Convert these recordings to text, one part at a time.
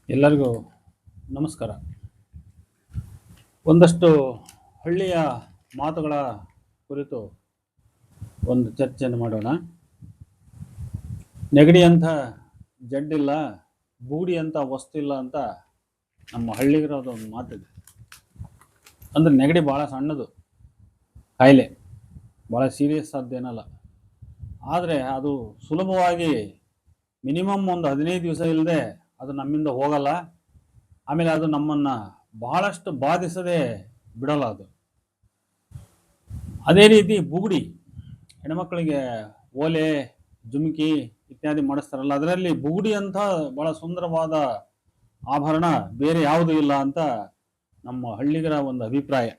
ಎಲ್ಲರಿಗೂ ನಮಸ್ಕಾರ. ಒಂದಷ್ಟು ಹಳ್ಳಿಯ ಮಾತುಗಳ ಕುರಿತು ಒಂದು ಚರ್ಚೆಯನ್ನು ಮಾಡೋಣ. ನೆಗಡಿ ಅಂತ ಜಡ್ಡಿಲ್ಲ, ಬೂಡಿ ಅಂತ ವಸ್ತು ಇಲ್ಲ ಅಂತ ನಮ್ಮ ಹಳ್ಳಿಗಿರೋದು ಒಂದು ಮಾತಿದೆ. ಅಂದರೆ ನೆಗಡಿ ಭಾಳ ಸಣ್ಣದು ಕಾಯಿಲೆ, ಭಾಳ ಸೀರಿಯಸ್ ಆದ್ದೇನಲ್ಲ. ಆದರೆ ಅದು ಸುಲಭವಾಗಿ ಮಿನಿಮಮ್ ಒಂದು 15 ದಿವಸ ಇಲ್ಲದೆ ಅದು ನಮ್ಮಿಂದ ಹೋಗಲ್ಲ. ಆಮೇಲೆ ಅದು ನಮ್ಮನ್ನು ಬಹಳಷ್ಟು ಬಾಧಿಸದೆ ಬಿಡಲ್ಲ ಅದು. ಅದೇ ರೀತಿ ಬುಗುಡಿ, ಹೆಣ್ಮಕ್ಳಿಗೆ ಓಲೆ, ಜುಮ್ಕಿ ಇತ್ಯಾದಿ ಮಾಡಿಸ್ತಾರಲ್ಲ, ಅದರಲ್ಲಿ ಬುಗುಡಿ ಅಂತ ಬಹಳ ಸುಂದರವಾದ ಆಭರಣ ಬೇರೆ ಯಾವುದೂ ಇಲ್ಲ ಅಂತ ನಮ್ಮ ಹಳ್ಳಿಗರ ಒಂದು ಅಭಿಪ್ರಾಯ.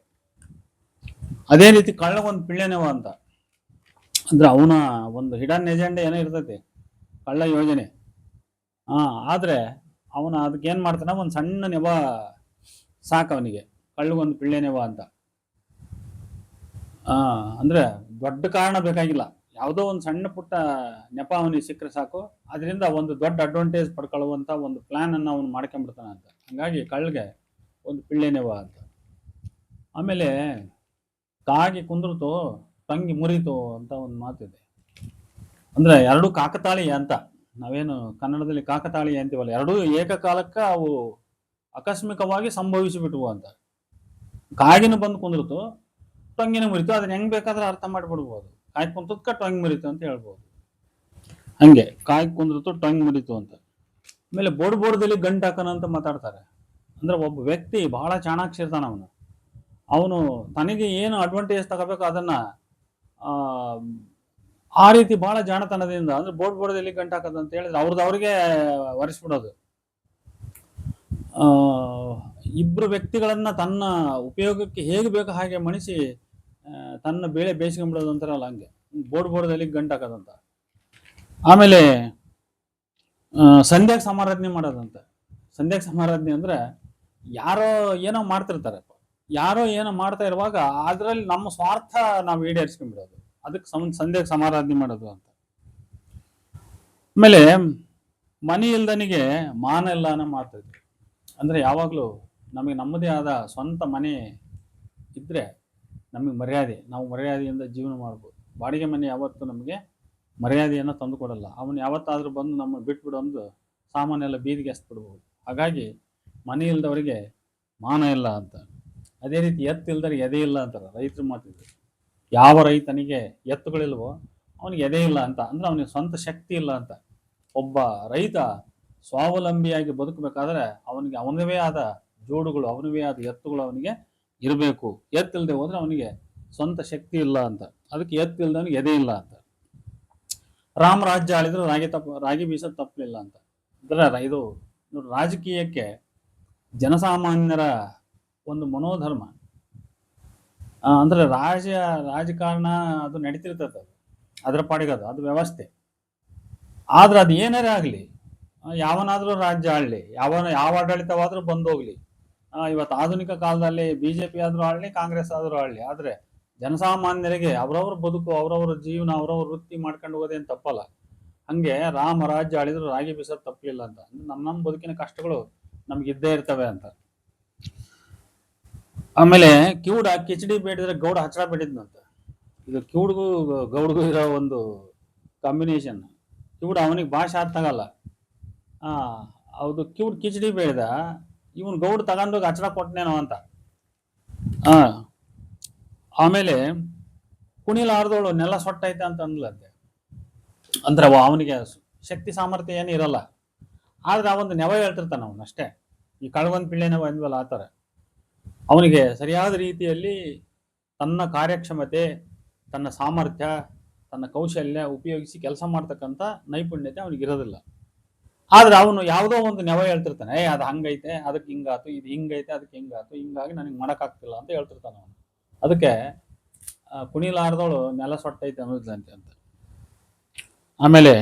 ಅದೇ ರೀತಿ ಕಳ್ಳಗೊಂದು ಪಿಳ್ಳೆನೆವ ಅಂತ, ಅಂದ್ರೆ ಅವನ ಒಂದು ಹಿಡನ್ ಎಜೆಂಡೆ ಏನೋ ಇರ್ತೈತಿ, ಕಳ್ಳ ಯೋಜನೆ. ಆದರೆ ಅವನ ಅದಕ್ಕೆ ಏನು ಮಾಡ್ತಾನೆ, ಒಂದು ಸಣ್ಣ ನೆವ ಸಾಕು ಅವನಿಗೆ, ಕಳ್ಳಗೊಂದು ಪಿಳ್ಳೆ ನೆವ ಅಂತ. ಅಂದರೆ ದೊಡ್ಡ ಕಾರಣ ಬೇಕಾಗಿಲ್ಲ, ಯಾವುದೋ ಒಂದು ಸಣ್ಣ ಪುಟ್ಟ ನೆಪ ಅವನಿಗೆ ಸಿಕ್ಕರೆ ಸಾಕು, ಅದರಿಂದ ಒಂದು ದೊಡ್ಡ ಅಡ್ವಾಂಟೇಜ್ ಪಡ್ಕೊಳ್ಳುವಂಥ ಒಂದು ಪ್ಲ್ಯಾನನ್ನು ಅವನು ಮಾಡ್ಕೊಂಡ್ಬಿಡ್ತಾನೆ ಅಂತ. ಹಾಗಾಗಿ ಕಳ್ಳಿಗೆ ಒಂದು ಪಿಳ್ಳೆ ನೆವ ಅಂತ. ಆಮೇಲೆ ಕಾಗಿ ಕುಂದ್ರತು ತಂಗಿ ಮುರಿತು ಅಂತ ಒಂದು ಮಾತಿದೆ. ಅಂದರೆ ಎರಡೂ ಕಾಕತಾಳೀಯ ಅಂತ, ನಾವೇನು ಕನ್ನಡದಲ್ಲಿ ಕಾಕತಾಳೀಯ ಅಂತೀವಲ್ಲ, ಎರಡೂ ಏಕಕಾಲಕ್ಕೆ ಅವು ಆಕಸ್ಮಿಕವಾಗಿ ಸಂಭವಿಸಿಬಿಟ್ವು ಅಂತ. ಕಾಗಿನ ಬಂದು ಕುಂದ್ರತು, ಟೊಂಗಿನ ಮುರಿತು, ಅದನ್ನ ಹೆಂಗ್ ಬೇಕಾದ್ರೆ ಅರ್ಥ ಮಾಡಿಬಿಡ್ಬೋದು. ಕಾಯಿ ಕುಂತದ್ಕ ಟೊಂಗ್ ಮುರಿತು ಅಂತ ಹೇಳ್ಬೋದು. ಹಂಗೆ ಕಾಯಿ ಕುಂದ್ರತು ಟೊಂಗ್ ಮುರಿತು ಅಂತ. ಆಮೇಲೆ ಬೋರ್ಡದಲ್ಲಿ ಗಂಟು ಹಾಕೋಣ ಅಂತ ಮಾತಾಡ್ತಾರೆ. ಅಂದ್ರೆ ಒಬ್ಬ ವ್ಯಕ್ತಿ ಬಹಳ ಚಾಣಾಕ್ಷ ಇರ್ತಾನ, ಅವನು ತನಗೆ ಏನು ಅಡ್ವಾಂಟೇಜ್ ತಗೋಬೇಕು ಅದನ್ನ ಆ ರೀತಿ ಬಹಳ ಜಾಣತನದಿಂದ, ಅಂದ್ರೆ ಬೋರ್ಡದಲ್ಲಿ ಗಂಟು ಹಾಕೋದು ಅಂತ ಹೇಳಿದ್ರೆ ಅವ್ರಿಗೆ ಒರೆಸ್ಬಿಡೋದು. ಇಬ್ರು ವ್ಯಕ್ತಿಗಳನ್ನ ತನ್ನ ಉಪಯೋಗಕ್ಕೆ ಹೇಗೆ ಬೇಕೋ ಹಾಗೆ ಮಣಿಸಿ ತನ್ನ ಬೇಳೆ ಬೇಯಿಸ್ಕೊಂಡ್ಬಿಡೋದು ಅಂತಾರಲ್ಲ, ಹಂಗೆ ಬೋರ್ಡದಲ್ಲಿ ಗಂಟು ಹಾಕೋದಂತ. ಆಮೇಲೆ ಸಂಧ್ಯಾಗ ಸಮಾರಾಧನೆ ಮಾಡೋದಂತ. ಸಂಧ್ಯಾಗ ಸಮಾರಾಧನೆ ಅಂದ್ರೆ ಯಾರೋ ಏನೋ ಮಾಡ್ತಿರ್ತಾರೆ, ಯಾರೋ ಏನೋ ಮಾಡ್ತಾ ಇರುವಾಗ ಅದರಲ್ಲಿ ನಮ್ಮ ಸ್ವಾರ್ಥ ನಾವು ಈಡೇರಿಸ್ಕೊಂಡ್ಬಿಡೋದು, ಅದಕ್ಕೆ ಸಂಧ್ಯಾಗ ಸಮಾರಾಧನೆ ಮಾಡೋದು ಅಂತ. ಆಮೇಲೆ ಮನೆ ಇಲ್ದನಿಗೆ ಮಾನ ಇಲ್ಲ ಅನ್ನೋ ಮಾತಿದೆ. ಅಂದ್ರೆ ಯಾವಾಗಲೂ ನಮಗೆ ನಮ್ಮದೇ ಆದ ಸ್ವಂತ ಮನೆ ಇದ್ರೆ ನಮಗೆ ಮರ್ಯಾದೆ, ನಾವು ಮರ್ಯಾದೆಯಿಂದ ಜೀವನ ಮಾಡ್ಬೋದು. ಬಾಡಿಗೆ ಮನೆ ಯಾವತ್ತೂ ನಮಗೆ ಮರ್ಯಾದೆಯನ್ನು ತಂದು ಕೊಡಲ್ಲ. ಅವನು ಯಾವತ್ತಾದ್ರೂ ಬಂದು ನಮ್ಮನ್ನು ಬಿಟ್ಬಿಡು ಅಂದು ಸಾಮಾನೆಲ್ಲ ಬೀದಿಗೆ ಎಸ್ಬಿಡ್ಬೋದು. ಹಾಗಾಗಿ ಮನೆ ಇಲ್ದವರಿಗೆ ಮಾನ ಇಲ್ಲ ಅಂತ. ಅದೇ ರೀತಿ ಎತ್ತಿಲ್ದರೆ ಎದೆ ಇಲ್ಲ ಅಂತಾರೆ, ರೈತರು ಮಾತಿದ್ರು. ಯಾವ ರೈತನಿಗೆ ಎತ್ತುಗಳಿಲ್ವೋ ಅವನಿಗೆ ಎದೆ ಇಲ್ಲ ಅಂತ, ಅಂದ್ರೆ ಅವನಿಗೆ ಸ್ವಂತ ಶಕ್ತಿ ಇಲ್ಲ ಅಂತ. ಒಬ್ಬ ರೈತ ಸ್ವಾವಲಂಬಿಯಾಗಿ ಬದುಕಬೇಕಾದ್ರೆ ಅವನಿಗೆ ಅವನವೇ ಆದ ಜೋಡುಗಳು, ಅವನವೇ ಆದ ಎತ್ತುಗಳು ಅವನಿಗೆ ಇರಬೇಕು. ಎತ್ತಿಲ್ದೆ ಹೋದ್ರೆ ಅವನಿಗೆ ಸ್ವಂತ ಶಕ್ತಿ ಇಲ್ಲ ಅಂತ. ಅದಕ್ಕೆ ಎತ್ತಿಲ್ದವನಿಗೆ ಎದೆ ಇಲ್ಲ ಅಂತ. ರಾಮರಾಜ್ಯ ಆಳಿದ್ರು ರಾಗಿ ಬೀಸೋದು ತಪ್ಪಲಿಲ್ಲ ಅಂತ. ಅಂದ್ರೆ ಇದು ರಾಜಕೀಯಕ್ಕೆ ಜನಸಾಮಾನ್ಯರ ಒಂದು ಮನೋಧರ್ಮ. ಅಂದ್ರೆ ರಾಜಕಾರಣ ಅದು ನಡೀತಿರ್ತದೆ, ಅದರ ಪಾಡಿಗದು, ಅದು ವ್ಯವಸ್ಥೆ. ಆದ್ರೆ ಅದು ಏನಾರೇ ಆಗಲಿ, ಯಾವನಾದ್ರೂ ರಾಜ್ಯ ಆಳಲಿ, ಯಾವ ಆಡಳಿತವಾದ್ರೂ ಬಂದೋಗ್ಲಿ, ಇವತ್ತು ಆಧುನಿಕ ಕಾಲದಲ್ಲಿ BJP ಆದ್ರೂ ಆಳಲಿ, ಕಾಂಗ್ರೆಸ್ ಆದ್ರೂ ಆಳಲಿ, ಆದ್ರೆ ಜನಸಾಮಾನ್ಯರಿಗೆ ಅವರವ್ರ ಬದುಕು, ಅವರವ್ರ ಜೀವನ, ಅವರವ್ರ ವೃತ್ತಿ ಮಾಡ್ಕೊಂಡು ಹೋಗೋದೇನು ತಪ್ಪಲ್ಲ. ಹಂಗೆ ರಾಮ ರಾಜ್ಯ ಆಳಿದ್ರು ರಾಗಿ ಬೀಸೋದು ತಪ್ಪಲಿಲ್ಲ ಅಂತ. ಅಂದ್ರೆ ನಮ್ಮ ಬದುಕಿನ ಕಷ್ಟಗಳು ನಮ್ಗೆ ಇದ್ದೇ ಇರ್ತವೆ ಅಂತ. ಆಮೇಲೆ ಕಿವುಡ ಕಿಚಡಿ ಬೇಡಿದ್ರೆ ಗೌಡ ಹಚ್ಚಡ ಬೇಡಿದ್ನಂತ. ಇದು ಕಿವುಡ್ಗೂ ಗೌಡ್ಗೂ ಇರೋ ಒಂದು ಕಾಂಬಿನೇಷನ್. ಕಿವುಡ ಅವನಿಗೆ ಭಾಷೆ ಅರ್ಥ ಆಗಲ್ಲ, ಹೌದು, ಕಿವುಡ್ ಕಿಚಡಿ ಬೇಡ್ದ, ಇವನ್ ಗೌಡ್ ತಗೊಂಡೋಗಿ ಹಚ್ಚಡ ಕೊಟ್ಟನೇನೋ ಅಂತ. ಆಮೇಲೆ ಕುಣಿಲಾರ್ದವಳು ನೆಲ ಸೊಟ್ಟೈತೆ ಅಂತ ಅಂದ್ಲಂತೆ. ಅಂದ್ರೆ ಅವನಿಗೆ ಶಕ್ತಿ ಸಾಮರ್ಥ್ಯ ಏನು ಇರಲ್ಲ, ಆದ್ರೆ ಆ ಒಂದು ನೆವ ಹೇಳ್ತಿರ್ತಾನ ಅವನು ಅಷ್ಟೇ. ಈ ಕಳಗೊಂದು ಪಿಳ್ಳೆ ನೆವ ಅಂದ್ವಲ್ಲ ಆ ಥರ. ಅವನಿಗೆ ಸರಿಯಾದ ರೀತಿಯಲ್ಲಿ ತನ್ನ ಕಾರ್ಯಕ್ಷಮತೆ, ತನ್ನ ಸಾಮರ್ಥ್ಯ, ತನ್ನ ಕೌಶಲ್ಯ ಉಪಯೋಗಿಸಿ ಕೆಲಸ ಮಾಡ್ತಕ್ಕಂಥ ನೈಪುಣ್ಯತೆ ಅವನಿಗೆ ಇರೋದಿಲ್ಲ. ಆದ್ರೆ ಅವನು ಯಾವುದೋ ಒಂದು ನೆವ ಹೇಳ್ತಿರ್ತಾನೆ, ಅದು ಹಂಗೈತೆ, ಅದಕ್ಕೆ ಹಿಂಗಾತು, ಇದು ಹಿಂಗೈತೆ, ಅದಕ್ಕೆ ಹಿಂಗಾತು, ಹಿಂಗಾಗಿ ನನಗೆ ಮಾಡೋಕ್ಕಾಗ್ತಿಲ್ಲ ಅಂತ ಹೇಳ್ತಿರ್ತಾನೆ ಅವನು. ಅದಕ್ಕೆ ಕುಣಿಲಾರ್ದವಳು ನೆಲ ಸೊಟ್ಟೈತೆ ಅನ್ನೋದ್ಲಂತೆ ಅಂತ. ಆಮೇಲೆ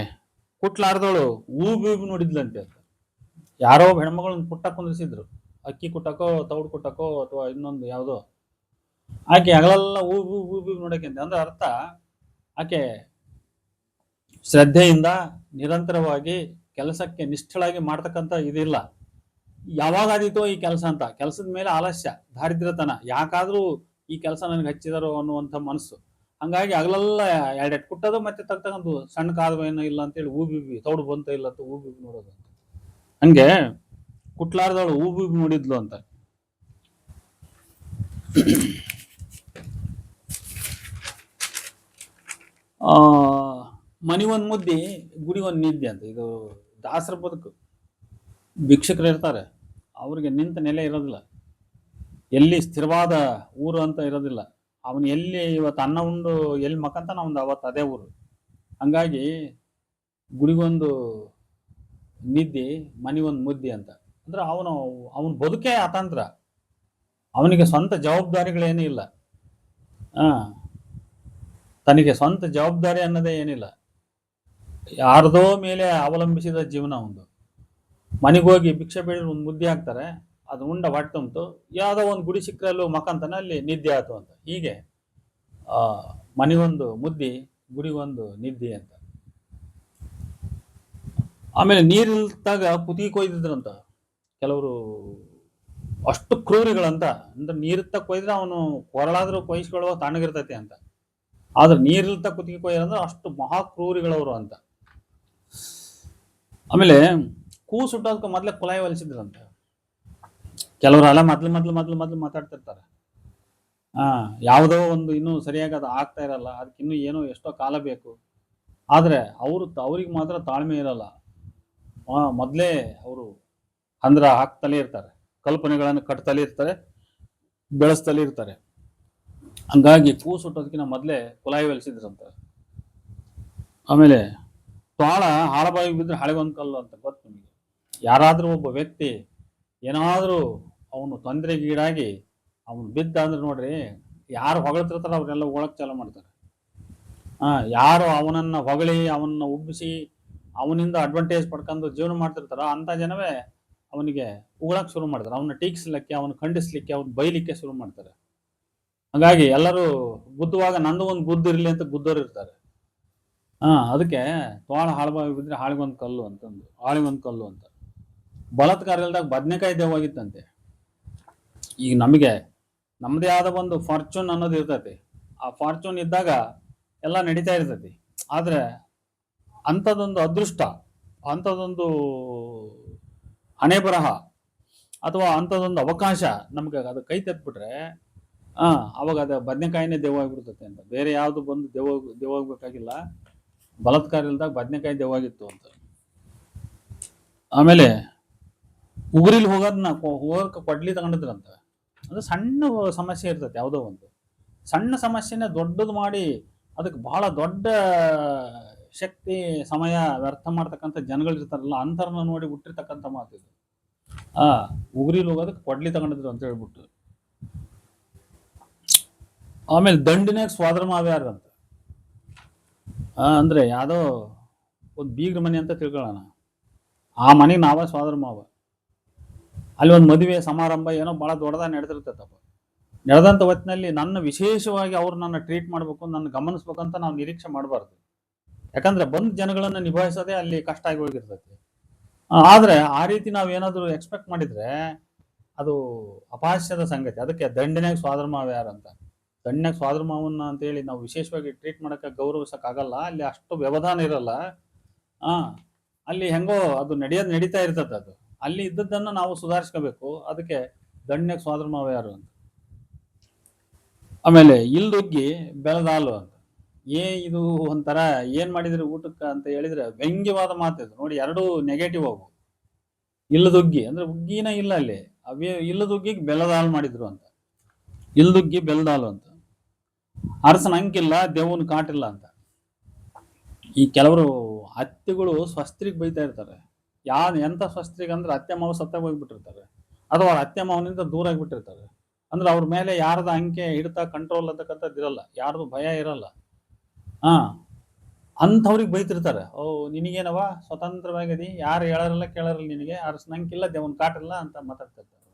ಕುಟ್ಲಾರ್ದವಳು ಊಬಿ ನೋಡಿದ್ಲಂತೆ ಅಂತ. ಯಾರೋ ಹೆಣ್ಮಗಳನ್ನ ಪುಟ್ಟ ಕುಂದಿಸಿದ್ರು, ಅಕ್ಕಿ ಕುಟ್ಟಕ್ಕೋ ತೌಡು ಕುಟ್ಟಕ್ಕೋ ಅಥವಾ ಇನ್ನೊಂದು ಯಾವುದೋ. ಆಕೆ ಹಗಲೆಲ್ಲ ಊಬಿ ನೋಡಕ್ಕೆ ಅಂದ್ರೆ ಅರ್ಥ, ಆಕೆ ಶ್ರದ್ಧೆಯಿಂದ ನಿರಂತರವಾಗಿ ಕೆಲಸಕ್ಕೆ ನಿಷ್ಠಳಾಗಿ ಮಾಡ್ತಕ್ಕಂಥ ಇದಿಲ್ಲ. ಯಾವಾಗ ಆದೀತೋ ಈ ಕೆಲಸ ಅಂತ, ಕೆಲಸದ ಮೇಲೆ ಆಲಸ್ಯ, ದಾರಿದ್ರ್ಯತನ, ಯಾಕಾದ್ರೂ ಈ ಕೆಲಸ ನನಗೆ ಹಚ್ಚಿದಾರೋ ಅನ್ನುವಂಥ ಮನಸ್ಸು. ಹಂಗಾಗಿ ಹಗಲೆಲ್ಲ ಎರಡೆರಡು ಕುಟ್ಟೋದು, ಮತ್ತೆ ತಗೊಂಡು ಸಣ್ಣ ಕಾದು ಏನೋ ಇಲ್ಲ ಅಂತೇಳಿ ಊಬಿ ತೌಡು ಬಂತ ಇಲ್ಲ ಅಂತ ಊಬಿ ನೋಡೋದು ಅಂತ. ಹಂಗೆ ಕುಟ್ಲಾರ್ದವಳು ಊಬಿ ನೋಡಿದ್ಲು ಅಂತ. ಮನಿ ಒಂದ್ ಮುದ್ದಿ, ಗುಡಿ ಒಂದ್ ನಿದ್ದೆ ಅಂತ. ಇದು ದಾಸರ ಬದುಕು. ಭಿಕ್ಷಕರು ಇರ್ತಾರೆ, ಅವ್ರಿಗೆ ನಿಂತ ನೆಲೆ ಇರೋದಿಲ್ಲ, ಎಲ್ಲಿ ಸ್ಥಿರವಾದ ಊರು ಅಂತ ಇರೋದಿಲ್ಲ. ಅವನು ಎಲ್ಲಿ ಇವತ್ತು ಅನ್ನ ಉಂಡು ಎಲ್ಲಿ ಮಕ್ಕಂತಾನ ಅವನು ಅವತ್ತು ಅದೇ ಊರು. ಹಂಗಾಗಿ ಗುಡಿಗೊಂದು ನಿದ್ದೆ, ಮನಿ ಒಂದು ಮುದ್ದೆ ಅಂತ. ಅಂದ್ರೆ ಅವನ ಬದುಕೇ ಅತಂತ್ರ, ಅವನಿಗೆ ಸ್ವಂತ ಜವಾಬ್ದಾರಿಗಳೇನೂ ಇಲ್ಲ. ತನಗೆ ಸ್ವಂತ ಜವಾಬ್ದಾರಿ ಅನ್ನೋದೇ ಏನಿಲ್ಲ, ಯಾರದೋ ಮೇಲೆ ಅವಲಂಬಿಸಿದ ಜೀವನ ಒಂದು. ಮನೆಗೋಗಿ ಭಿಕ್ಷೆ ಬೇಡಿದ್ರೆ ಒಂದು ಮುದ್ದೆ ಹಾಕ್ತಾರೆ, ಅದು ಉಂಡ ಹೊಟ್ಟೆ ತುಂಬಿತು, ಯಾವುದೋ ಒಂದು ಗುಡಿ ಸಿಕ್ಕರಲ್ಲೂ ಮಕ್ಕಂತಾನೆ ಅಲ್ಲಿ ನಿದ್ದೆ ಆಯ್ತು ಅಂತ. ಹೀಗೆ ಮನೆಗೊಂದು ಮುದ್ದೆ, ಗುಡಿಗೊಂದು ನಿದ್ದೆ ಅಂತ. ಆಮೇಲೆ ನೀರಿಲ್ದಾಗ ಕುತ್ತಿಗೆ ಕೊಯ್ದಿದ್ರಂತ ಕೆಲವರು, ಅಷ್ಟು ಕ್ರೂರಿಗಳಂತ. ಅಂದ್ರೆ ನೀರಿತ್ತ ಕೊಯ್ದ್ರೆ ಅವನು ಕೊರಳಾದ್ರೂ ಕೊಯ್ಸ್ಕೊಳ್ಳುವ ತಣ್ಣಗಿರ್ತೈತಿ ಅಂತ. ಆದ್ರೆ ನೀರಿಲ್ತ ಕುತ್ತಿಗೆ ಕೊಯ್ಯಂದ್ರೆ ಅಷ್ಟು ಮಹಾ ಕ್ರೂರಿಗಳವರು ಅಂತ. ಆಮೇಲೆ ಕೂಸು ಹುಟ್ಟೋದಕ್ಕೆ ಮೊದ್ಲೇ ಕುಲಾಯಿ ಹೊಲಿಸಿದ್ರಂತ ಕೆಲವರು. ಅಲ್ಲ ಮೊದ್ಲು ಮಾತಾಡ್ತಿರ್ತಾರೆ, ಯಾವುದೋ ಒಂದು ಇನ್ನೂ ಸರಿಯಾಗಿ ಅದು ಆಗ್ತಾ ಇರಲ್ಲ, ಅದಕ್ಕೆ ಇನ್ನೂ ಏನೋ ಎಷ್ಟೋ ಕಾಲ ಬೇಕು. ಆದ್ರೆ ಅವ್ರಿಗೆ ಮಾತ್ರ ತಾಳ್ಮೆ ಇರಲ್ಲ. ಮೊದಲೇ ಅವರು ಹಾಕ್ತಲೇ ಇರ್ತಾರೆ, ಕಲ್ಪನೆಗಳನ್ನು ಕಟ್ತಲೇ ಇರ್ತಾರೆ, ಬೆಳೆಸ್ತಲೇ ಇರ್ತಾರೆ. ಹಂಗಾಗಿ ಕೂಸು ಹುಟ್ಟೋದಕ್ಕಿಂತ ಮೊದಲೇ ಕುಲಾಯಿ ಹೊಲಿಸಿದ್ರಂತ. ಆಮೇಲೆ ತೋಳ ಹಾಳಬಾವಿಗೆ ಬಿದ್ದರೆ ಹಳೆಗೊಂದು ಕಲ್ಲು ಅಂತ ಗೊತ್ತು ನಿಮಗೆ. ಯಾರಾದ್ರೂ ಒಬ್ಬ ವ್ಯಕ್ತಿ ಏನಾದ್ರೂ ಅವನು ತೊಂದರೆಗೀಡಾಗಿ ಅವನು ಬಿದ್ದ ಅಂದ್ರೆ ನೋಡ್ರಿ, ಯಾರು ಹೊಗಳ್ತಿರ್ತಾರ ಅವ್ರೆಲ್ಲ ಒಳಗ್ ಚಾಲು ಮಾಡ್ತಾರೆ. ಯಾರು ಅವನನ್ನ ಹೊಗಳಿ ಅವನನ್ನ ಉಬ್ಬಿಸಿ ಅವನಿಂದ ಅಡ್ವಾಂಟೇಜ್ ಪಡ್ಕೊಂಡು ಜೀವನ ಮಾಡ್ತಿರ್ತಾರ, ಅಂತ ಜನವೇ ಅವನಿಗೆ ಉಗಳಕ್ ಶುರು ಮಾಡ್ತಾರೆ, ಅವನ್ನ ಟೀಕಿಸ್ಲಿಕ್ಕೆ, ಅವನು ಖಂಡಿಸ್ಲಿಕ್ಕೆ, ಅವ್ನು ಬೈಲಿಕ್ಕೆ ಶುರು ಮಾಡ್ತಾರೆ. ಹಾಗಾಗಿ ಎಲ್ಲರೂ ಗುದ್ದುವಾಗ ನಂದು ಒಂದು ಗುದ್ದು ಇರ್ಲಿ ಅಂತ ಗುದ್ದೋರು ಇರ್ತಾರೆ. ಅದಕ್ಕೆ ತೋಳ ಹಾಳಬಾವಿ ಬಿದ್ರೆ ಹಾಳಿಗೊಂದು ಕಲ್ಲು ಅಂತಂದು, ಹಾಳಿಗೊಂದು ಕಲ್ಲು ಅಂತ. ಬಲಾತ್ಕಾರ ಇಲ್ದಾಗ ಬದನೆಕಾಯಿ ದೇವಾಗಿತ್ತಂತೆ. ಈಗ ನಮಗೆ ನಮ್ಮದೇ ಆದ ಒಂದು ಫಾರ್ಚೂನ್ ಅನ್ನೋದು ಇರ್ತೈತಿ. ಆ ಫಾರ್ಚೂನ್ ಇದ್ದಾಗ ಎಲ್ಲ ನಡೀತಾ ಇರ್ತೈತಿ. ಆದ್ರೆ ಅಂಥದ್ದೊಂದು ಅದೃಷ್ಟ, ಅಂಥದ್ದೊಂದು ಹಣೆ ಬರಹ ಅಥವಾ ಅಂಥದ್ದೊಂದು ಅವಕಾಶ ನಮ್ಗೆ ಅದು ಕೈ ತಪ್ಪಿಬಿಟ್ರೆ ಅವಾಗ ಅದು ಬದನೆಕಾಯಿನೇ ದೇವಾಗಿಬಿಡ್ತೈತೆ ಅಂತ. ಬೇರೆ ಯಾವುದು ಬಂದು ದೇವಾಗಬೇಕಾಗಿಲ್ಲ. ಬಲಾತ್ಕಾರ ಇಲ್ದಾಗ ಬದನೆಕಾಯಿ ದೇವಾಗಿತ್ತು ಅಂತ. ಆಮೇಲೆ ಉಗುರಿಲ್ ಹೋಗೋದಕ್ಕೆ ಕೊಡ್ಲಿ ತಗೊಂಡಿದ್ರಂತ. ಅಂದ್ರೆ ಸಣ್ಣ ಸಮಸ್ಯೆ ಇರ್ತೈತೆ, ಯಾವುದೋ ಒಂದು ಸಣ್ಣ ಸಮಸ್ಯೆನ ದೊಡ್ಡದು ಮಾಡಿ ಅದಕ್ಕೆ ಬಹಳ ದೊಡ್ಡ ಶಕ್ತಿ ಸಮಯ ವ್ಯರ್ಥ ಮಾಡ್ತಕ್ಕಂಥ ಜನಗಳು ಇರ್ತಾರಲ್ಲ, ಅಂತರನ್ನ ನೋಡಿ ಹುಟ್ಟಿರ್ತಕ್ಕಂಥ ಮಾತಿದು. ಉಗುರಿಲ್ ಹೋಗೋದಕ್ಕೆ ಕೊಡ್ಲಿ ತಗೊಂಡಿದ್ರು ಅಂತ ಹೇಳ್ಬಿಟ್ಟು. ಆಮೇಲೆ ದಂಡಿನಾಗ ಸ್ವಾದ್ರ ಮಾವ್ಯಾರ ಅಂತ. ಅಂದ್ರೆ ಯಾವುದೋ ಒಂದು ಬೀಗ್ರ ಮನೆ ಅಂತ ತಿಳ್ಕೊಳ್ಳೋಣ, ಆ ಮನೆಗೆ ನಾವ ಸ್ವಾದ್ರ ಮಾವ. ಅಲ್ಲಿ ಒಂದು ಮದುವೆ ಸಮಾರಂಭ ಏನೋ ಬಹಳ ದೊಡ್ಡದಾಗಿ ನಡೆದಿರ್ತೈತಪ್ಪ. ನಡೆದಂಥ ಹೊತ್ತಿನಲ್ಲಿ ನನ್ನ ವಿಶೇಷವಾಗಿ ಅವ್ರು ನನ್ನ ಟ್ರೀಟ್ ಮಾಡಬೇಕು, ನನ್ನ ಗಮನಿಸ್ಬೇಕಂತ ನಾವು ನಿರೀಕ್ಷೆ ಮಾಡಬಾರ್ದು. ಯಾಕಂದ್ರೆ ಬಂದ ಜನಗಳನ್ನ ನಿಭಾಯಿಸೋದೇ ಅಲ್ಲಿ ಕಷ್ಟ ಆಗಿ ಹೋಗಿರ್ತೈತಿ. ಆದ್ರೆ ಆ ರೀತಿ ನಾವೇನಾದ್ರೂ ಎಕ್ಸ್ಪೆಕ್ಟ್ ಮಾಡಿದ್ರೆ ಅದು ಅಪಹಾಸ್ಯದ ಸಂಗತಿ. ಅದಕ್ಕೆ ದಂಡಿನಾಗ ಸ್ವಾದ್ರ ಮಾವ ಯಾರಂತ. ದಂಡಿನಾಗ ಸ್ವಾದ್ರ ಮಾವನ್ನ ಅಂತೇಳಿ ನಾವು ವಿಶೇಷವಾಗಿ ಟ್ರೀಟ್ ಮಾಡಕ್ಕೆ ಗೌರವಿಸಕ್ಕಾಗಲ್ಲ. ಅಲ್ಲಿ ಅಷ್ಟು ವ್ಯವಧಾನ ಇರಲ್ಲ. ಅಲ್ಲಿ ಹೆಂಗೋ ಅದು ನಡೀತಾ ಇರ್ತದೆ. ಅದು ಅಲ್ಲಿ ಇದ್ದದ್ದನ್ನು ನಾವು ಸುಧಾರಿಸ್ಕೋಬೇಕು. ಅದಕ್ಕೆ ದಂಡಿನಾಗ ಸ್ವಾದ್ರ ಮಾವ ಯಾರು ಅಂತ. ಆಮೇಲೆ ಇಲ್ದೊಗ್ಗಿ ಬೆಳೆದಾಲು ಅಂತ. ಇದು ಒಂಥರ ಏನ್ ಮಾಡಿದ್ರಿ ಊಟಕ್ಕೆ ಅಂತ ಹೇಳಿದ್ರೆ ವ್ಯಂಗ್ಯವಾದ ಮಾತಿದು ನೋಡಿ. ಎರಡು ನೆಗೆಟಿವ್ ಅವು. ಇಲ್ಲದುಗ್ಗಿ ಅಂದ್ರೆ ಉಗ್ಗಿನ ಇಲ್ಲ ಅಲ್ಲಿ, ಅವೇ ಇಲ್ಲದುಗ್ಗಿಗೆ ಬೆಳೆದಾಲು ಮಾಡಿದ್ರು ಅಂತ. ಇಲ್ದುಗ್ಗಿ ಬೆಳೆದಾಲು ಅಂತ. ಅರಸನ ಅಂಕಿಲ್ಲ, ದೇವನ ಕಾಟಿಲ್ಲ ಅಂತ. ಈ ಕೆಲವರು ಅತ್ತೆಗಳು ಸ್ವಸ್ತ್ರಿಗೆ ಬೈತಾ ಇರ್ತಾರೆ. ಎಂತ ಸ್ವಸ್ತ್ರಿಗೆ ಅಂದ್ರೆ ಅತ್ತೆ ಮಾವ ಸತ್ತಾಗ ಹೋಗ್ಬಿಟ್ಟಿರ್ತಾರೆ, ಅಥವಾ ಅವ್ರ ಅತ್ತೆ ಮಾವನಿಂದ ದೂರ ಆಗಿಬಿಟ್ಟಿರ್ತಾರೆ. ಅಂದ್ರೆ ಅವ್ರ ಮೇಲೆ ಯಾರದ ಅಂಕೆ ಹಿಡಿತ ಕಂಟ್ರೋಲ್ ಅಂತಕ್ಕಂಥದ್ದು ಇರಲ್ಲ, ಯಾರ್ದು ಭಯ ಇರಲ್ಲ. ಅಂಥವ್ರಿಗೆ ಬೈತಿರ್ತಾರೆ. ನಿನಗೇನವ ಸ್ವತಂತ್ರವಾಗದಿ, ಯಾರು ಹೇಳಾರಲ್ಲ ಕೇಳಾರಲ್ಲ, ನಿನಗೆ ಅರಸನಂಕಿಲ್ಲ, ದೇವನ್ ಕಾಟಿಲ್ಲ ಅಂತ ಮಾತಾಡ್ತಿರ್ತಾರೆ.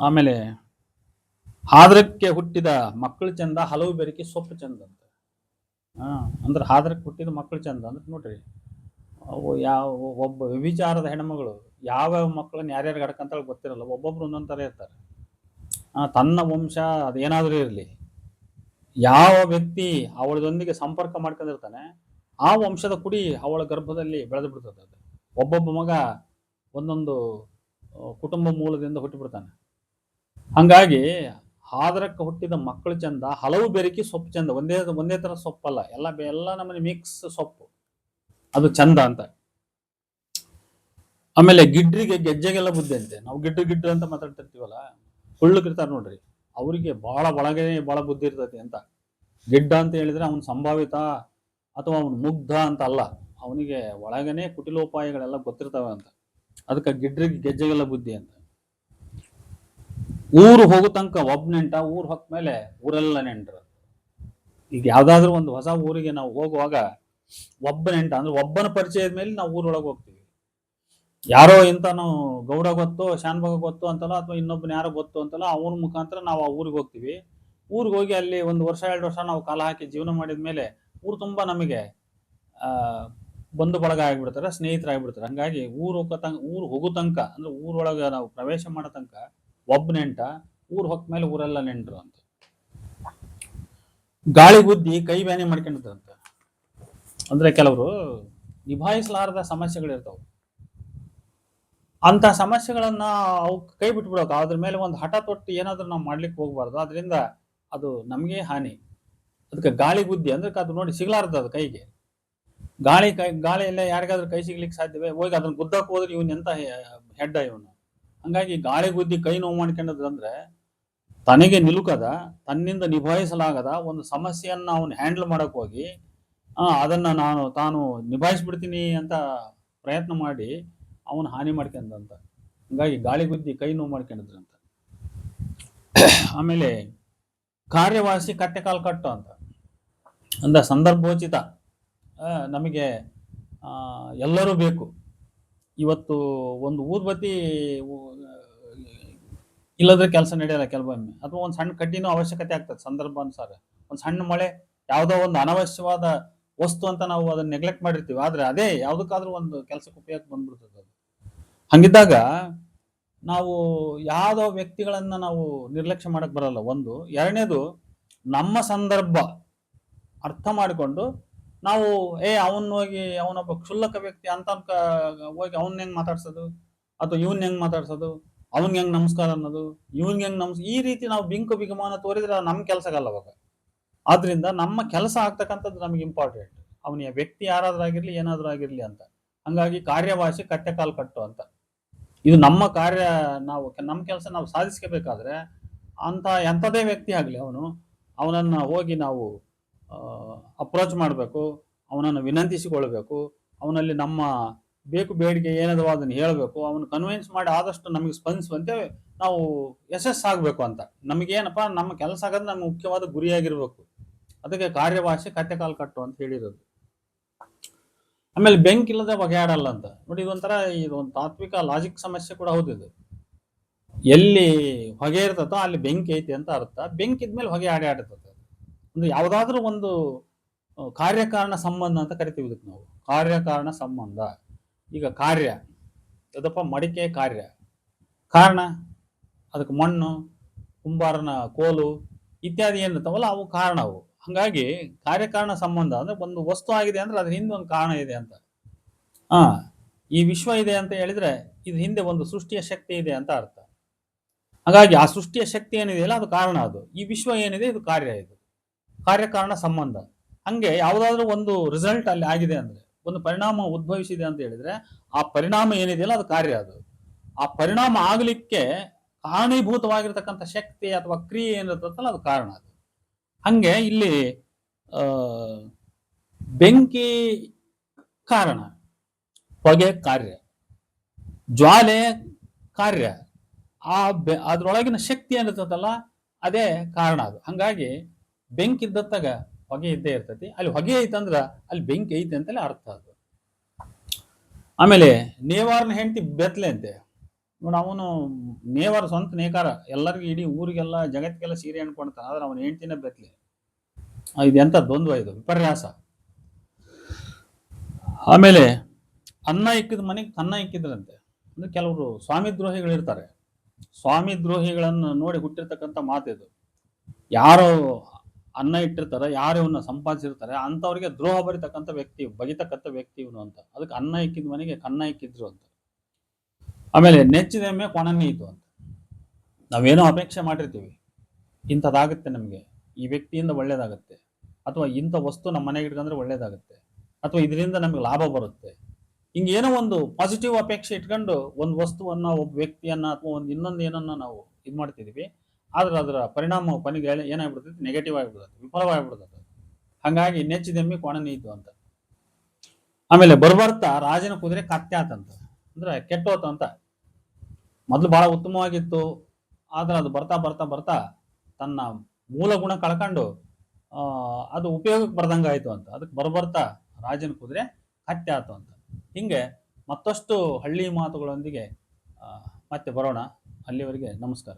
ಆಮೇಲೆ ಹಾದ್ರಕ್ಕೆ ಹುಟ್ಟಿದ ಮಕ್ಕಳು ಚಂದ, ಹಲವು ಬೆರಕೆ ಸೊಪ್ಪು ಚಂದ ಅಂತ. ಅಂದ್ರೆ ಹಾದ್ರಕ್ಕೆ ಹುಟ್ಟಿದ ಮಕ್ಕಳು ಚಂದ ಅಂದ್ರೆ ನೋಡ್ರಿ, ಅವು ಒಬ್ಬ ವ್ಯಭಿಚಾರದ ಹೆಣ್ಮಗಳು ಯಾವ್ಯಾವ ಮಕ್ಕಳನ್ನ ಯಾರ್ಯಾರು ಗಡ್ಕಂತ ಗೊತ್ತಿರಲ್ಲ, ಒಬ್ಬೊಬ್ರು ಒಂದೊಂದ್ ಥರ ಇರ್ತಾರೆ. ತನ್ನ ವಂಶ ಅದೇನಾದ್ರೂ ಇರಲಿ, ಯಾವ ವ್ಯಕ್ತಿ ಅವಳದೊಂದಿಗೆ ಸಂಪರ್ಕ ಮಾಡ್ಕೊಂಡಿರ್ತಾನೆ ಆ ವಂಶದ ಕುಡಿ ಅವಳ ಗರ್ಭದಲ್ಲಿ ಬೆಳೆದು ಬಿಡ್ತದೆ. ಅದು ಒಬ್ಬೊಬ್ಬ ಮಗ ಒಂದೊಂದು ಕುಟುಂಬ ಮೂಲದಿಂದ ಹುಟ್ಟಿಬಿಡ್ತಾನೆ. ಹಂಗಾಗಿ ಹಾದರಕ್ಕೆ ಹುಟ್ಟಿದ ಮಕ್ಕಳು ಚಂದ, ಹಲವು ಬೆರಕಿ ಸೊಪ್ಪು ಚಂದ. ಒಂದೇ ತರ ಸೊಪ್ಪಲ್ಲ, ಎಲ್ಲ ನಮ್ಮನೆ ಮಿಕ್ಸ್ ಸೊಪ್ಪು, ಅದು ಚಂದ ಅಂತ. ಆಮೇಲೆ ಗಿಡ್ರಿಗೆ ಗೆಜ್ಜೆಗೆಲ್ಲ ಬುದ್ಧಿ ಅಂತೆ. ನಾವು ಗಿಡ್ಡು ಅಂತ ಮಾತಾಡ್ತಿರ್ತೀವಲ್ಲ, ಕುಳ್ಳಕ್ಕಿರ್ತಾರೆ ನೋಡ್ರಿ, ಅವರಿಗೆ ಬಹಳ ಬುದ್ಧಿ ಇರ್ತೈತಿ ಅಂತ. ಗಿಡ್ಡ ಅಂತ ಹೇಳಿದ್ರೆ ಅವನು ಸಂಭಾವಿತ ಅಥವಾ ಅವನು ಮುಗ್ಧ ಅಂತ ಅಲ್ಲ, ಅವನಿಗೆ ಒಳಗನೆ ಕುಟಿಲೋಪಾಯಗಳೆಲ್ಲ ಗೊತ್ತಿರ್ತವೆ ಅಂತ. ಅದಕ್ಕೆ ಗಿಡ್ರಿಗೆ ಗೆಜ್ಜೆಗೆಲ್ಲ ಬುದ್ಧಿ ಅಂತ. ಊರು ಹೋಗೋ ತನಕ ಒಬ್ಬ ನೆಂಟ, ಊರು ಹೊಕ್ಕ ಮೇಲೆ ಊರೆಲ್ಲ ನೆಂಟ್ರು. ಈಗ ಯಾವ್ದಾದ್ರು ಒಂದು ಹೊಸ ಊರಿಗೆ ನಾವು ಹೋಗುವಾಗ ಒಬ್ಬ ನೆಂಟ ಅಂದ್ರೆ ಒಬ್ಬನ ಪರಿಚಯದ ಮೇಲೆ ನಾವು ಊರೊಳಗೆ ಹೋಗ್ತೀವಿ. ಯಾರೋ ಇಂತಾನು ಗೌಡ ಗೊತ್ತು, ಶಾನ್ಭಾಗ ಗೊತ್ತು ಅಂತಲ್ಲ, ಅಥವಾ ಇನ್ನೊಬ್ಬನ ಯಾರೋ ಗೊತ್ತು ಅಂತಲ್ಲ, ಅವನ ಮುಖಾಂತರ ನಾವು ಆ ಊರಿಗೆ ಹೋಗ್ತೀವಿ. ಊರಿಗೆ ಹೋಗಿ ಅಲ್ಲಿ 1 ವರ್ಷ 2 ವರ್ಷ ನಾವು ಕಾಲ ಹಾಕಿ ಜೀವನ ಮಾಡಿದ ಮೇಲೆ ಊರು ತುಂಬಾ ನಮಗೆ ಬಂಧು ಬಳಗ ಆಗಿಬಿಡ್ತಾರೆ, ಸ್ನೇಹಿತರಾಗಿಬಿಡ್ತಾರೆ. ಹಂಗಾಗಿ ಊರು ಹೋಗೋ ತನಕ ಅಂದ್ರೆ ಊರೊಳಗೆ ನಾವು ಪ್ರವೇಶ ಮಾಡೋ ತನಕ ಒಬ್ಬ ನೆಂಟ, ಊರು ಹೊಕ್ಕ ಮೇಲೆ ಊರೆಲ್ಲ ನೆಂಟ್ರು ಅಂತ. ಗಾಳಿ ಬುದ್ಧಿ ಕೈ ಬ್ಯಾನೆ ಮಾಡ್ಕೊಂಡಿರ್ತಾರಂತ. ಅಂದ್ರೆ ಕೆಲವರು ನಿಭಾಯಿಸಲಾರದ ಸಮಸ್ಯೆಗಳಿರ್ತಾವ, ಅಂತ ಸಮಸ್ಯೆಗಳನ್ನ ಅವು ಕೈ ಬಿಟ್ಬಿಡೋಕೆ, ಅದ್ರ ಮೇಲೆ ಒಂದು ಹಠ ತೊಟ್ಟು ಏನಾದ್ರೂ ನಾವು ಮಾಡ್ಲಿಕ್ಕೆ ಹೋಗ್ಬಾರ್ದು. ಅದರಿಂದ ಅದು ನಮಗೆ ಹಾನಿ. ಅದಕ್ಕೆ ಗಾಳಿ ಬುದ್ಧಿ ಅಂದ್ರೆ ಅದು ನೋಡಿ ಸಿಗ್ಲಾರ್ದು ಅದು ಕೈಗೆ. ಗಾಳಿ ಎಲ್ಲ ಯಾರಿಗಾದ್ರೂ ಕೈ ಸಿಗ್ಲಿಕ್ಕೆ ಸಾಧ್ಯವೇ? ಹೋಗಿ ಅದನ್ನ ಗುದ್ದಕ್ಕೆ ಹೋದ್ರೆ ಇವನ್ ಎಂತ ಹೆಡ್ಡ ಇವನು. ಹಂಗಾಗಿ ಗಾಳಿ ಬುದ್ಧಿ ಕೈ ನೋವು ಮಾಡ್ಕೊಂಡದಂದ್ರೆ ತನಗೆ ನಿಲುಕದ, ತನ್ನಿಂದ ನಿಭಾಯಿಸಲಾಗದ ಒಂದು ಸಮಸ್ಯೆಯನ್ನ ಅವನು ಹ್ಯಾಂಡಲ್ ಮಾಡಕ್ ಹೋಗಿ ಅದನ್ನ ತಾನು ನಿಭಾಯಿಸ್ಬಿಡ್ತೀನಿ ಅಂತ ಪ್ರಯತ್ನ ಮಾಡಿ ಅವನು ಹಾನಿ ಮಾಡ್ಕೊಂಡಂತ. ಹಂಗಾಗಿ ಗಾಳಿ ಬುದ್ಧಿ ಕೈ ನೋವು ಮಾಡ್ಕೊಂಡಿದ್ರಂತ. ಆಮೇಲೆ ಕಾರ್ಯವಾಸಿ ಕಟ್ಟೆ ಕಾಲು ಕಟ್ಟು ಅಂತ. ಅಂದ ಸಂದರ್ಭೋಚಿತ, ನಮಗೆ ಎಲ್ಲರೂ ಬೇಕು. ಇವತ್ತು ಒಂದು ಊದ್ಬತ್ತಿ ಇಲ್ಲದ್ರೆ ಕೆಲಸ ನಡೆಯಲ್ಲ ಕೆಲವೊಮ್ಮೆ, ಅಥವಾ ಒಂದು ಸಣ್ಣ ಕಡ್ಡಿನೂ ಅವಶ್ಯಕತೆ ಆಗ್ತದೆ ಸಂದರ್ಭ ಅನುಸಾರ. ಒಂದು ಸಣ್ಣ ಮಳೆ, ಯಾವುದೋ ಒಂದು ಅನವಶ್ಯವಾದ ವಸ್ತು ಅಂತ ನಾವು ಅದನ್ನ ನೆಗ್ಲೆಕ್ಟ್ ಮಾಡಿರ್ತೀವಿ, ಆದ್ರೆ ಅದೇ ಯಾವ್ದಕ್ಕಾದ್ರೂ ಒಂದು ಕೆಲಸಕ್ಕೆ ಉಪಯೋಗ ಬಂದ್ಬಿಡ್ತದೆ ಅದು. ಹಂಗಿದ್ದಾಗ ನಾವು ಯಾವ್ದೋ ವ್ಯಕ್ತಿಗಳನ್ನ ನಾವು ನಿರ್ಲಕ್ಷ್ಯ ಮಾಡಕ್ ಬರಲ್ಲ. ಒಂದು. ಎರಡನೇದು, ನಮ್ಮ ಸಂದರ್ಭ ಅರ್ಥ ಮಾಡಿಕೊಂಡು ನಾವು ಹೋಗಿ ಅವನೊಬ್ಬ ಕ್ಷುಲ್ಲಕ ವ್ಯಕ್ತಿ ಅಂತ ಹೋಗಿ ಅವನ್ ಹೆಂಗ್ ಮಾತಾಡ್ಸೋದು, ಅಥವಾ ಇವನ್ ಹೆಂಗ್ ಮಾತಾಡ್ಸೋದು, ಅವನ್ಗೆ ಹೆಂಗ್ ನಮಸ್ಕಾರ ಅನ್ನೋದು, ಇವನ್ಗೆ ಹೆಂಗ್ ಈ ರೀತಿ ನಾವು ಬಿಗುಮಾನ ತೋರಿದ್ರೆ ನಮ್ ಕೆಲ್ಸಗಲ್ಲ ಅವಾಗ. ಆದ್ರಿಂದ ನಮ್ಮ ಕೆಲಸ ಆಗ್ತಕ್ಕಂಥದ್ದು ನಮ್ಗೆ ಇಂಪಾರ್ಟೆಂಟ್, ಅವನಿಯ ವ್ಯಕ್ತಿ ಯಾರಾದ್ರೂ ಆಗಿರ್ಲಿ ಏನಾದ್ರೂ ಆಗಿರ್ಲಿ ಅಂತ. ಹಂಗಾಗಿ ಕಾರ್ಯವಾಸಿ ಕಟ್ಟೆ ಕಾಲು ಕಟ್ಟು ಅಂತ. ಇದು ನಮ್ಮ ಕಾರ್ಯ, ನಮ್ಮ ಕೆಲಸ ನಾವು ಸಾಧಿಸ್ಕೋಬೇಕಾದ್ರೆ ಎಂಥದೇ ವ್ಯಕ್ತಿ ಆಗ್ಲಿ ಅವನನ್ನ ಹೋಗಿ ನಾವು ಅಪ್ರೋಚ್ ಮಾಡಬೇಕು, ಅವನನ್ನು ವಿನಂತಿಸಿಕೊಳ್ಬೇಕು, ಅವನಲ್ಲಿ ನಮ್ಮ ಬೇಕು ಬೇಡಿಕೆ ಏನಾದರೂ ಅದನ್ನು ಹೇಳಬೇಕು, ಅವನು ಕನ್ವಿನ್ಸ್ ಮಾಡಿ ಆದಷ್ಟು ನಮಗೆ ಸ್ಪಂದಿಸುವಂತೆ ನಾವು ಯಶಸ್ಸಾಗಬೇಕು ಅಂತ. ನಮಗೇನಪ್ಪ, ನಮ್ಮ ಕೆಲಸ ಆಗೋದು ನಮ್ಗೆ ಮುಖ್ಯವಾದ ಗುರಿಯಾಗಿರ್ಬೇಕು. ಅದಕ್ಕೆ ಕಾರ್ಯವಾಸಿ ಕತ್ತೆ ಕಾಲು ಕಟ್ಟು ಅಂತ ಹೇಳಿರೋದು. ಆಮೇಲೆ ಬೆಂಕಿ ಇಲ್ಲದೆ ಬಗೆಯಾಡಲ್ಲ ಅಂತ ನೋಡಿ. ಇದೊಂದು ತಾತ್ವಿಕ ಲಾಜಿಕ್ ಸಮಸ್ಯೆ ಕೂಡ ಹೌದಿದು. ಎಲ್ಲಿ ಹೊಗೆ ಇರ್ತತೋ ಅಲ್ಲಿ ಬೆಂಕಿ ಐತಿ ಅಂತ ಅರ್ಥ. ಬೆಂಕಿ ಇದ್ಮೇಲೆ ಹೊಗೆ ಆಡಿರ್ತದೆ. ಅಂದ್ರೆ ಯಾವ್ದಾದ್ರೂ ಒಂದು ಕಾರ್ಯಕಾರಣ ಸಂಬಂಧ ಅಂತ ಕರಿತೀವಿ ಇದಕ್ಕೆ ನಾವು, ಕಾರ್ಯಕಾರಣ ಸಂಬಂಧ. ಈಗ ಕಾರ್ಯ ಅದಪ್ಪ, ಮಡಿಕೆ ಕಾರ್ಯ, ಕಾರಣ ಅದಕ್ಕೆ ಮಣ್ಣು, ಕುಂಬಾರನ ಕೋಲು ಇತ್ಯಾದಿ ಏನಿರ್ತಾವಲ್ಲ ಅವು ಕಾರಣ ಅವು. ಹಂಗಾಗಿ ಕಾರ್ಯಕಾರಣ ಸಂಬಂಧ ಅಂದ್ರೆ ಒಂದು ವಸ್ತು ಆಗಿದೆ ಅಂದ್ರೆ ಅದ್ರ ಹಿಂದೆ ಒಂದು ಕಾರಣ ಇದೆ ಅಂತ. ಈ ವಿಶ್ವ ಇದೆ ಅಂತ ಹೇಳಿದ್ರೆ ಇದ್ರ ಹಿಂದೆ ಒಂದು ಸೃಷ್ಟಿಯ ಶಕ್ತಿ ಇದೆ ಅಂತ ಅರ್ಥ. ಹಾಗಾಗಿ ಆ ಸೃಷ್ಟಿಯ ಶಕ್ತಿ ಏನಿದೆಯಲ್ಲ ಅದು ಕಾರಣ, ಅದು ಈ ವಿಶ್ವ ಏನಿದೆ ಇದು ಕಾರ್ಯ, ಇದು ಕಾರ್ಯಕಾರಣ ಸಂಬಂಧ. ಹಂಗೆ ಯಾವುದಾದ್ರೂ ಒಂದು ರಿಸಲ್ಟ್ ಅಲ್ಲಿ ಆಗಿದೆ ಅಂದ್ರೆ, ಒಂದು ಪರಿಣಾಮ ಉದ್ಭವಿಸಿದೆ ಅಂತ ಹೇಳಿದ್ರೆ ಆ ಪರಿಣಾಮ ಏನಿದೆಯಲ್ಲ ಅದು ಕಾರ್ಯ. ಅದು ಆ ಪರಿಣಾಮ ಆಗ್ಲಿಕ್ಕೆ ಕಾರಣೀಭೂತವಾಗಿರ್ತಕ್ಕಂಥ ಶಕ್ತಿ ಅಥವಾ ಕ್ರಿಯೆ ಏನಿರ್ತಲ್ಲ ಅದು ಕಾರಣ. ಅದು ಹಂಗೆ ಇಲ್ಲಿ ಬೆಂಕಿ ಕಾರಣ, ಹೊಗೆ ಕಾರ್ಯ, ಜ್ವಾಲೆ ಕಾರ್ಯ, ಅದ್ರೊಳಗಿನ ಶಕ್ತಿ ಏನಿರ್ತದಲ್ಲ ಅದೇ ಕಾರಣ. ಅದು ಹಂಗಾಗಿ ಬೆಂಕಿ ಇದ್ದತ್ತಾಗ ಹೊಗೆ ಇದ್ದೇ ಇರ್ತೈತಿ. ಅಲ್ಲಿ ಹೊಗೆ ಐತಂದ್ರ ಅಲ್ಲಿ ಬೆಂಕಿ ಐತಿ ಅಂತಲೇ ಅರ್ಥ ಅದು. ಆಮೇಲೆ ನೇವಾರನ ಹೆಂಡತಿ ಬೆತ್ಲೆ ಅಂತೆ ನೋಡಿ. ಅವನು ನೇವಾರ ಸ್ವಂತ ನೇಕಾರ, ಎಲ್ಲರಿಗೂ ಇಡೀ ಊರಿಗೆಲ್ಲ ಜಗತ್ತಿಗೆಲ್ಲ ಸೀರೆ ಅನ್ಕೊಳ್ತಾನೆ, ಆದ್ರೆ ಅವನ ಹೆಂಡತಿನ ಬೆತ್ಲೆ. ಇದು ಎಂತ ದ್ವಂದ್ವ, ಇದು ವಿಪರ್ಯಾಸ. ಆಮೇಲೆ ಅನ್ನ ಇಕ್ಕಿದ ಮನೆಗೆ ತನ್ನ ಇಕ್ಕಿದ್ರಂತೆ. ಅಂದ್ರೆ ಕೆಲವರು ಸ್ವಾಮಿ ದ್ರೋಹಿಗಳಿರ್ತಾರೆ. ಸ್ವಾಮಿ ದ್ರೋಹಿಗಳನ್ನು ನೋಡಿ ಹುಟ್ಟಿರ್ತಕ್ಕಂಥ ಮಾತಿದು. ಯಾರು ಅನ್ನ ಇಟ್ಟಿರ್ತಾರೆ, ಯಾರು ಇವನ್ನ ಸಂಪಾದಿಸಿರ್ತಾರೆ ಅಂಥವ್ರಿಗೆ ದ್ರೋಹ ಬರಿತಕ್ಕಂಥ ವ್ಯಕ್ತಿ, ಬಗಿತಕ್ಕಂಥ ವ್ಯಕ್ತಿ ಇವನು ಅಂತ. ಅದಕ್ಕೆ ಅನ್ನ ಇಕ್ಕಿದ ಮನೆಗೆ ಕನ್ನ ಇಕ್ಕಿದ್ರು ಅಂತ. ಆಮೇಲೆ ನೆಚ್ಚಿದೆಮ್ಮೆ ಕೊಣನೀತು ಅಂತ. ನಾವೇನೋ ಅಪೇಕ್ಷೆ ಮಾಡಿರ್ತೀವಿ, ಇಂಥದ್ದಾಗುತ್ತೆ ನಮಗೆ, ಈ ವ್ಯಕ್ತಿಯಿಂದ ಒಳ್ಳೇದಾಗುತ್ತೆ, ಅಥವಾ ಇಂಥ ವಸ್ತು ನಮ್ಮ ಮನೆಗೆ ಇಟ್ಕೊಂಡ್ರೆ ಒಳ್ಳೇದಾಗುತ್ತೆ, ಅಥವಾ ಇದರಿಂದ ನಮಗೆ ಲಾಭ ಬರುತ್ತೆ, ಹಿಂಗೇನೋ ಒಂದು ಪಾಸಿಟಿವ್ ಅಪೇಕ್ಷೆ ಇಟ್ಕೊಂಡು ಒಂದು ವಸ್ತುವನ್ನ, ಒಬ್ಬ ವ್ಯಕ್ತಿಯನ್ನ, ಅಥವಾ ಒಂದು ಇನ್ನೊಂದು ಏನನ್ನ ನಾವು ಇದು ಮಾಡ್ತಿದೀವಿ. ಆದ್ರೆ ಅದರ ಪರಿಣಾಮ ಕೊನೆಗೆ ಏನಾಗ್ಬಿಡ್ತೈತಿ, ನೆಗೆಟಿವ್ ಆಗಿಬಿಡ್ತೈತಿ, ವಿಫಲವಾಗಿಬಿಡ್ತೈತಿ. ಹಂಗಾಗಿ ನೆಚ್ಚಿದೆಮ್ಮೆ ಕೊಣನೀತು ಅಂತ. ಆಮೇಲೆ ಬರ್ಬರ್ತಾ ರಾಜನ ಕುದುರೆ ಕತ್ತ್ಯಾತಂತ, ಅಂದ್ರೆ ಕೆಟ್ಟೋತು ಅಂತ. ಮೊದಲು ಬಹಳ ಉತ್ತಮವಾಗಿತ್ತು, ಆದ್ರೆ ಅದು ಬರ್ತಾ ಬರ್ತಾ ಬರ್ತಾ ತನ್ನ ಮೂಲ ಗುಣ ಕಳ್ಕೊಂಡು ಅದು ಉಪಯೋಗಕ್ಕೆ ಬರ್ದಂಗೆ ಆಯ್ತು ಅಂತ. ಅದಕ್ಕೆ ಬರ್ಬರ್ತಾ ರಾಜನ ಕುದುರೆ ಕತ್ತ್ಯಾತು ಅಂತ. ಹಿಂಗೆ ಮತ್ತಷ್ಟು ಹಳ್ಳಿ ಮಾತುಗಳೊಂದಿಗೆ ಮತ್ತೆ ಬರೋಣ. ಅಲ್ಲಿವರೆಗೆ ನಮಸ್ಕಾರ.